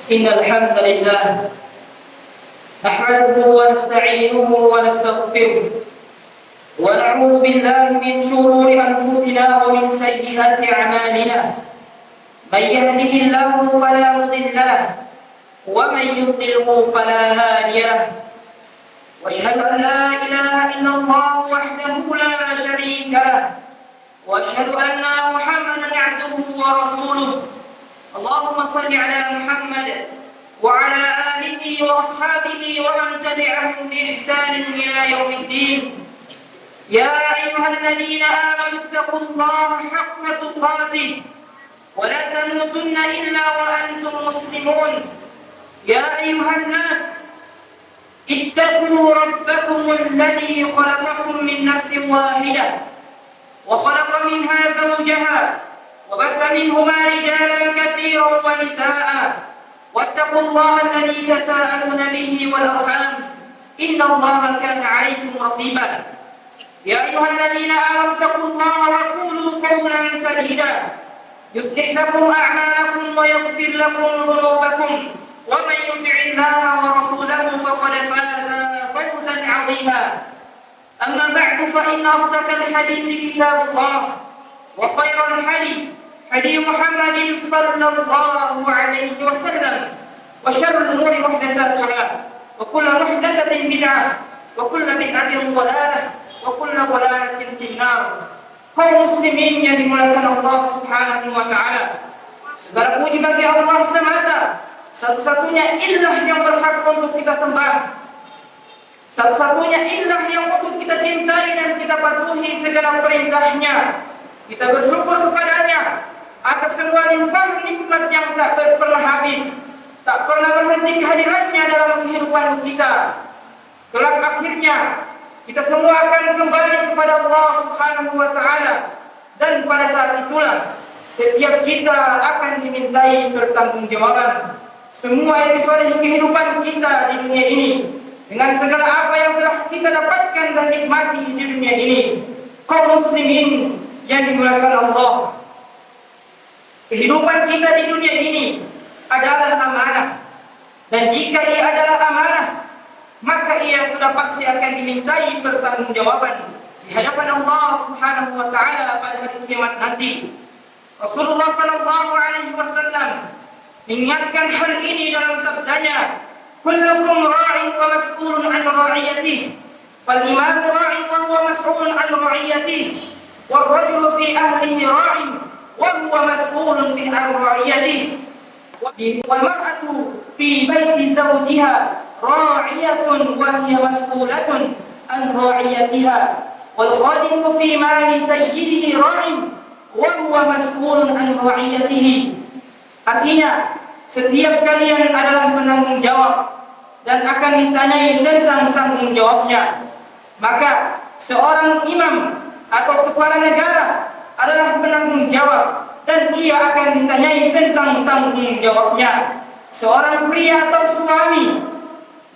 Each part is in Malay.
إن الحمد لله نحمده ونستعينه ونستغفره ونعوذ بالله من شرور أنفسنا ومن سيئات أعمالنا من يهده الله فلا مضل له ومن يضلله فلا هادي له واشهد أن لا إله إلا الله وحده لا شريك له واشهد أن محمدا عبده ورسوله اللهم صل على محمد وعلى آله وأصحابه ومن تبعهم بإحسان إلى يوم الدين يا أيها الذين آمنوا اتقوا الله حق تقاته ولا تموتن إلا وأنتم مسلمون يا أيها الناس اتقوا ربكم الذي خلقكم من نفس واحدة وخلق منها زوجها وبث منهما رجالا كثيرا ونساء واتقوا الله الذي تساءلون به والأرحام إن الله كان عليكم رقيبا يا أيها الذين آمنوا اتقوا الله وقولوا قولا سديدا يصلح لكم أعمالكم ويغفر لكم ذنوبكم ومن يطع الله ورسوله فقد فاز فوزا عظيما أما بعد فإن أصدق الحديث كتاب الله وخير الحديث حديث محمد صلى الله عليه وسلم وشر الأمور محدثاتها وكل محدثة بدعة وكل بدعة ضلالة وكل ضلالة في النار. Kaum muslimin yang dimuliakan Allah Subhanahu wa taala. Segala puji bagi Allah semata, satu-satunya ilah yang berhak untuk kita sembah. Satu-satunya ilah yang untuk kita cintai dan kita patuhi segala perintahnya. Kita bersyukur kepadanya atas semua limpah nikmat yang tak pernah habis, tak pernah berhenti kehadirannya dalam kehidupan kita. Kelak akhirnya kita semua akan kembali kepada Allah Subhanahu wa taala, dan pada saat itulah setiap kita akan dimintai pertanggungjawaban semua episode kehidupan kita di dunia ini dengan segala apa yang telah kita dapatkan dan nikmati di dunia ini. Kaum muslimin yang dimuliakan Allah, kehidupan kita di dunia ini adalah amanah, dan jika ia adalah amanah, maka ia sudah pasti akan dimintai pertanggungjawaban di hadapan Allah Subhanahu wa taala pada hari kiamat nanti. Rasulullah sallallahu alaihi wasallam mengingatkan hal ini dalam sabdanya, kullukum ra'in wa mas'ulun 'an ra'iyatihi, fal imamu ra'in wa huwa mas'ulun 'an ra'iyatihi, wal rajulu fi ahlihi ra'in wa huwa mas'ulun fi 'an ra'iyatihi, wal mar'atu fi baiti zawjiha ra'iyatun wa hiya mas'ulatun 'an ra'iyatiha, wal khadimu fi mali sayyidihi ra'in wa huwa mas'ulun 'an ra'iyatihi. Artinya, setiap kalian adalah penanggung jawab dan akan ditanyai tentang tanggung jawabnya. Maka seorang imam atau kepala negara adalah penanggung jawab dan ia akan ditanyai tentang tanggung jawabnya. Seorang pria atau suami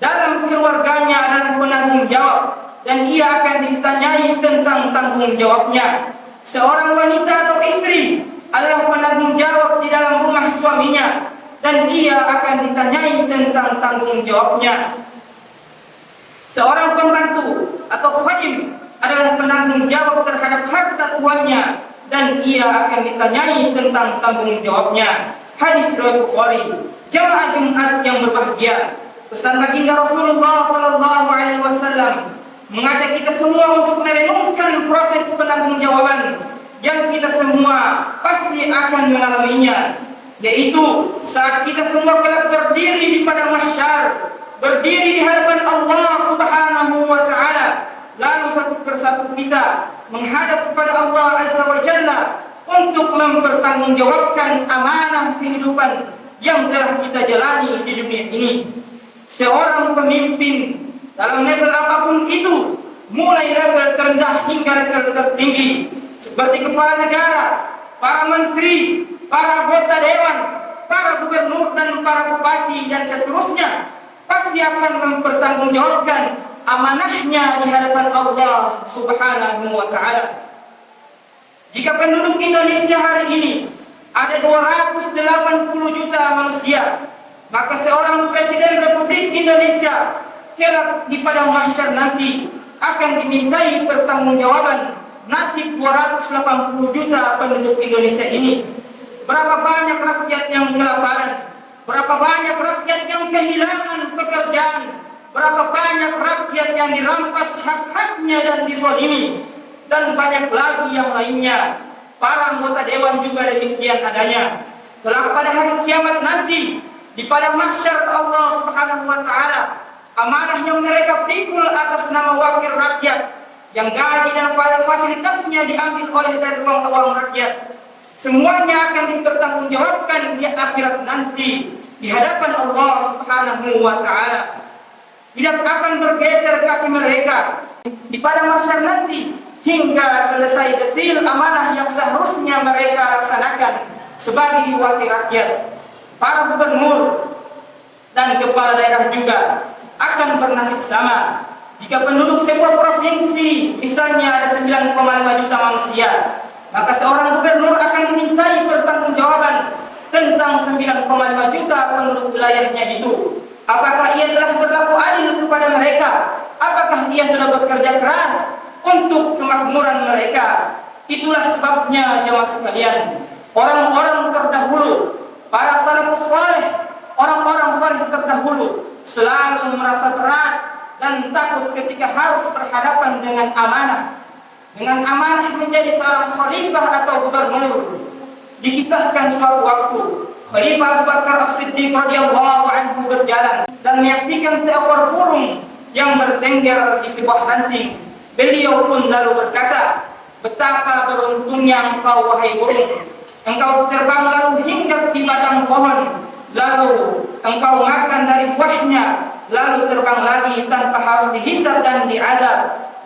dalam keluarganya adalah penanggung jawab dan ia akan ditanyai tentang tanggung jawabnya. Seorang wanita atau istri adalah penanggung jawab di dalam rumah suaminya dan ia akan ditanyai tentang tanggung jawabnya. Seorang pembantu atau khadim adalah penanggung jawab terhadap harta tuannya dan ia akan ditanyai tentang tanggung jawabnya. Hadis riwayat Bukhari. Jamaah Jumat yang berbahagia, pesan baginda Rasulullah sallallahu alaihi wasallam mengajak kita semua untuk merenungkan proses penanggung-jawaban yang kita semua pasti akan mengalaminya, yaitu saat kita semua kelak berdiri di padang mahsyar, berdiri di hadapan Allah Subhanahu wa taala, lalu satu persatu kita menghadap kepada Allah Azza wa Jalla untuk mempertanggungjawabkan amanah kehidupan yang telah kita jalani di dunia ini. Seorang pemimpin dalam level apapun itu, mulai level terendah hingga level tertinggi, seperti kepala negara, para menteri, para anggota dewan, para gubernur dan para bupati dan seterusnya, pasti akan mempertanggungjawabkan amanahnya di hadapan Allah Subhanahu wa taala. Jika penduduk Indonesia hari ini ada 280 juta manusia, Maka seorang Presiden Republik Indonesia kelak di padang mahsyar nanti akan dimintai pertanggungjawaban nasib 280 juta penduduk Indonesia ini. Berapa banyak rakyat yang kelaparan, berapa banyak rakyat yang kehilangan pekerjaan, berapa banyak rakyat yang dirampas hak-haknya dan dizalimi, dan banyak lagi yang lainnya. Para anggota dewan juga demikian adanya. Kelak pada hari kiamat nanti di padang mahsyar Allah Subhanahu wa taala, amanah yang mereka pikul atas nama wakil rakyat yang gaji dan fasilitasnya diambil oleh dari uang rakyat, semuanya akan dipertanggungjawabkan di akhirat nanti di hadapan Allah Subhanahu wa taala. Tidak akan bergeser kaki mereka di padang mahsyar nanti hingga selesai detil amanah yang seharusnya mereka laksanakan sebagai wakil rakyat. Para gubernur dan kepala daerah juga akan bernasib sama. Jika penduduk sebuah provinsi misalnya ada 9,5 juta manusia, maka seorang gubernur akan dimintai pertanggungjawaban tentang 9,5 juta penduduk wilayahnya itu. Apakah ia telah berlaku adil kepada mereka? Apakah ia sudah bekerja keras untuk kemakmuran mereka? Itulah sebabnya jemaah sekalian, orang-orang terdahulu, para salafus saleh, orang-orang saleh terdahulu selalu merasa berat dan takut ketika harus berhadapan dengan amanah. Dengan amanah menjadi seorang khalifah atau gubernur. Dikisahkan suatu waktu Khalifah Abu Bakar As-Siddiq radhiyallahu anhu berjalan dan menyaksikan seekor burung yang bertengger di sebuah ranting. Beliau pun lalu berkata, "Betapa beruntungnya engkau wahai burung. Engkau terbang lalu hinggap di batang pohon, lalu engkau makan dari buahnya, lalu terbang lagi tanpa harus dihisab dan diazab.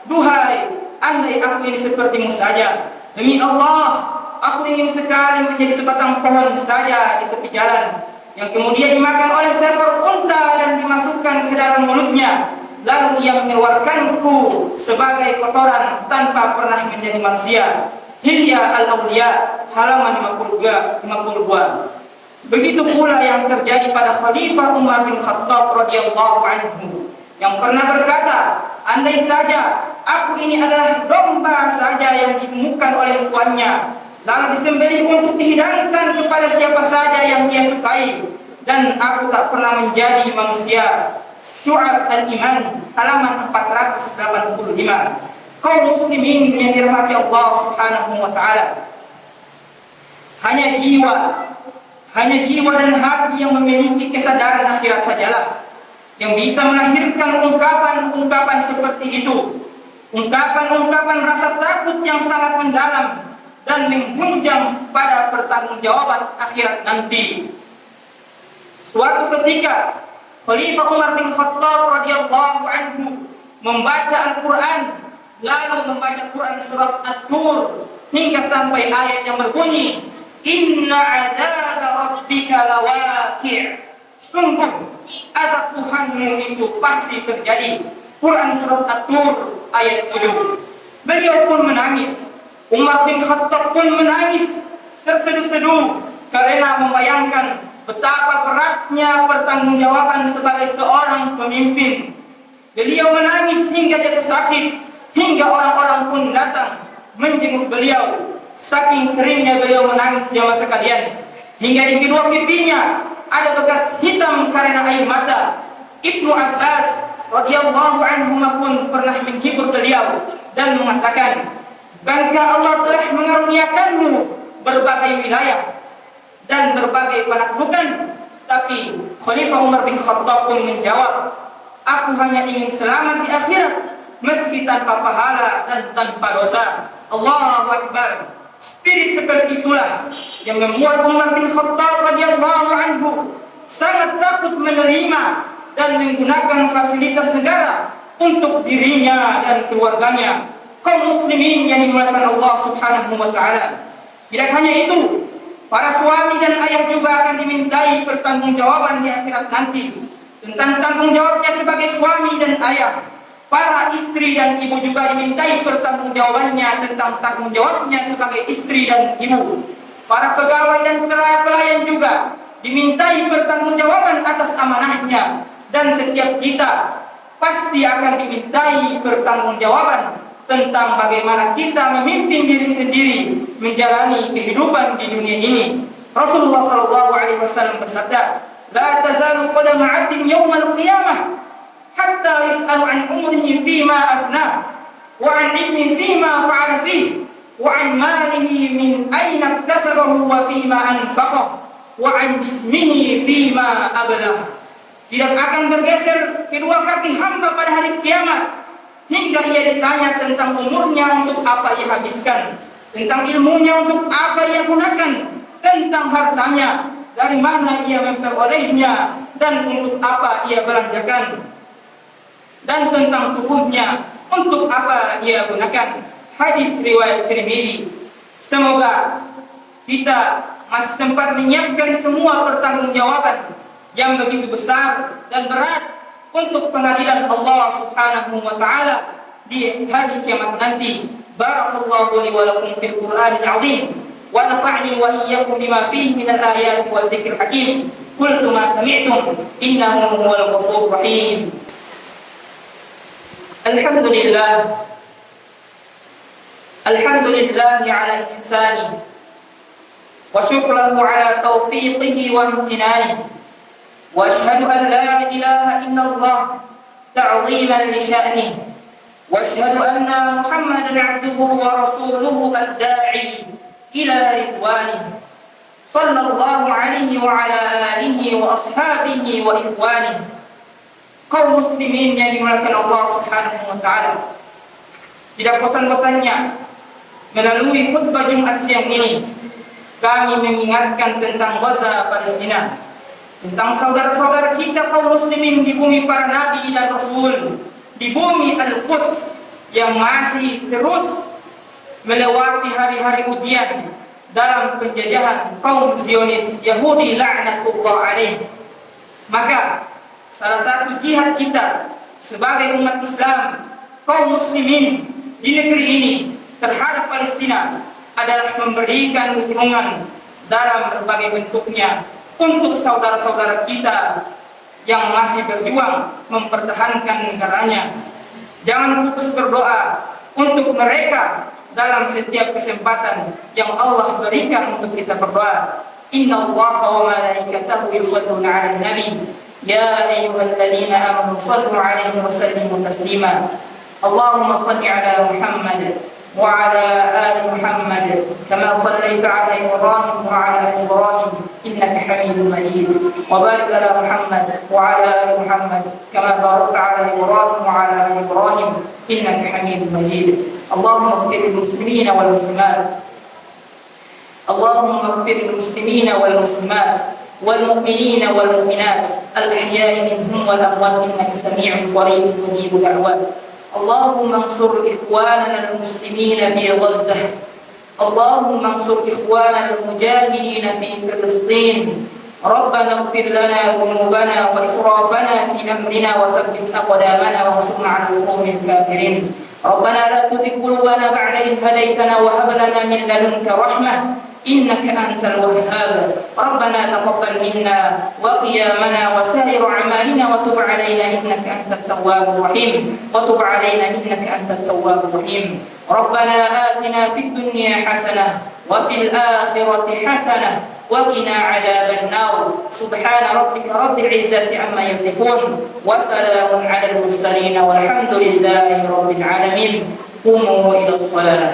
Duhai, andai aku ini sepertimu saja. Demi Allah, aku ingin sekali menjadi sebatang pohon saja di tepi jalan, yang kemudian dimakan oleh seekor unta dan dimasukkan ke dalam mulutnya. Lalu ia mengeluarkanku sebagai kotoran tanpa pernah menjadi manusia." Hilya al-Awliya halaman 52. Begitu pula yang terjadi pada Khalifah Umar bin Khattab radhiyallahu anhu yang pernah berkata, "Andai saja aku ini adalah domba saja yang ditemukan oleh tuannya, lalu disembelih untuk dihidangkan kepada siapa saja yang ia sukai, dan aku tak pernah menjadi manusia." Syu'ab al-Iman halaman 485. Kaum muslimin yang dirahmati Allah Subhanahu wa taala, hanya jiwa dan hati yang memiliki kesadaran akhirat sajalah yang bisa melahirkan ungkapan-ungkapan seperti itu. Ungkapan-ungkapan rasa takut yang sangat mendalam dan menghunjam pada pertanggungjawaban akhirat nanti. Suatu ketika Khalifah Umar bin Khattab radhiyallahu anhu membaca Al-Quran, lalu membaca Quran surat At-Tur hingga sampai ayat yang berbunyi, "Inna 'adzaba rabbika lawaqi'." Sungguh azab Tuhanmu itu pasti terjadi. Quran surat At-Tur ayat 7. Beliau pun menangis. Umar bin Khattab pun menangis terseduh-seduh karena membayangkan betapa beratnya pertanggungjawaban sebagai seorang pemimpin. Beliau menangis hingga jatuh sakit, hingga orang-orang pun datang menjenguk beliau. Saking seringnya beliau menangis jamaah sekalian, hingga di kedua pipinya ada bekas hitam karena air mata. Ibnu Abbas radhiyallahu anhu pun pernah menghibur beliau dan mengatakan, "Bukankah Allah telah mengaruniakanmu berbagai wilayah dan berbagai penaklukan?" Tapi Khalifah Umar bin Khattab pun menjawab, "Aku hanya ingin selamat di akhirat, meski tanpa pahala dan tanpa dosa." Allahu Akbar. Spirit seperti itulah yang membuat Umar bin Khattab radhiyallahu anhu sangat takut menerima dan menggunakan fasilitas negara untuk dirinya dan keluarganya. Kaum muslimin yang dimuliakan Allah Subhanahu wa taala. Tidak hanya itu, para suami dan ayah juga akan dimintai pertanggungjawaban di akhirat nanti tentang tanggung jawabnya sebagai suami dan ayah. Para istri dan ibu juga dimintai pertanggungjawabannya tentang tanggung jawabnya sebagai istri dan ibu. Para pegawai dan pelayan juga dimintai pertanggungjawaban atas amanahnya, dan setiap kita pasti akan dimintai pertanggungjawaban tentang bagaimana kita memimpin diri sendiri menjalani kehidupan di dunia ini. Rasulullah sallallahu alaihi wasallam bersabda, "La tazalu qadama 'abdin yawmal qiyamah hatta yus'alu 'an umrihi fima afna, wa 'an 'ilmin fima fa'ala fihi, wa 'an malihi min aina iktasabahu wa fima anfaqahu, wa 'an jismihi fima ablah." Tidak akan bergeser kedua kaki hamba pada hari kiamat hingga ia ditanya tentang umurnya untuk apa ia habiskan, tentang ilmunya untuk apa ia gunakan, tentang hartanya dari mana ia memperolehnya dan untuk apa ia belanjakan, dan tentang tubuhnya untuk apa ia gunakan. Hadis riwayat Tirmidzi. Semoga kita masih sempat menyiapkan semua pertanggungjawaban yang begitu besar dan berat untuk pengadilan Allah Subhanahu wa taala di hari kiamat nanti. Barakallahu li wa lakum fil Qur'anil 'azim wa nafa'ni wa iyyakum bima fihi minal ayati wal dzikril hakim. Qultu ma sami'tum innahu huwal ghafurur rahim. Alhamdulillah ala ihsani wa syukruhu ala taufiqihi wa imtinani. وأشهد أن لا إله إلا الله تعظيما لشأنه وأشهد أن محمدا عبده ورسوله الداعي إلى رضوانه صلى الله عليه وعلى آله وأصحابه وإخوانه. Kaum muslimin yang dimuliakan Allah Subhanahu wa taala, tidak bosan-bosannya melalui khutbah Jumat siang ini kami mengingatkan tentang Gaza, Palestina, tentang saudara-saudara kita kaum muslimin di bumi para nabi dan rasul, di bumi Al-Quds yang masih terus melewati hari-hari ujian dalam penjajahan kaum Zionis Yahudi laknatullah alaih. Maka salah satu jihad kita sebagai umat Islam, kaum muslimin di negeri ini terhadap Palestina adalah memberikan dukungan dalam berbagai bentuknya untuk saudara-saudara kita yang masih berjuang mempertahankan negaranya. Jangan putus berdoa untuk mereka dalam setiap kesempatan yang Allah berikan untuk kita berdoa. Inna Allaha wa malaikatahu yusalluna 'alan nabi ya ayyuhalladzina amanu shallu 'alaihi wa sallimu taslima. Allahumma shalli 'ala Muhammad وعلى آل محمد كما صليت على إبراهيم وعلى آل إبراهيم إنك حميد مجيد وبارك على محمد وعلى آل محمد كما باركت على إبراهيم وعلى آل إبراهيم إنك حميد مجيد. اللهم اغفر للمسلمين والمسلمات اللهم اغفر للمسلمين والمسلمات والمؤمنين والمؤمنات الأحياء منهم والأموات إنك سميع قريب مجيب دعوات. اللهم انصر إخواننا المسلمين في غزة. اللهم انصر إخواننا المجاهدين في فلسطين. ربنا اغفر لنا ذنوبنا وإسرافنا في أمرنا وثبت أقدامنا وانصرنا على القوم الكافرين. ربنا لا تزغ قلوبنا بعد إذ هديتنا وهب لنا من لدنك رحمة إنك أنت الوهاب. ربنا تقبل منا وقيامنا وسائر أعمالنا وتب علينا إنك أنت التواب الرحيم وتب علينا إنك أنت التواب الرحيم. ربنا آتنا في الدنيا حسنة وفي الآخرة حسنة وقنا عذاب النار. سبحان ربك رب العزة عما يصفون وسلام على المرسلين والحمد لله رب العالمين. قوموا إلى الصلاة.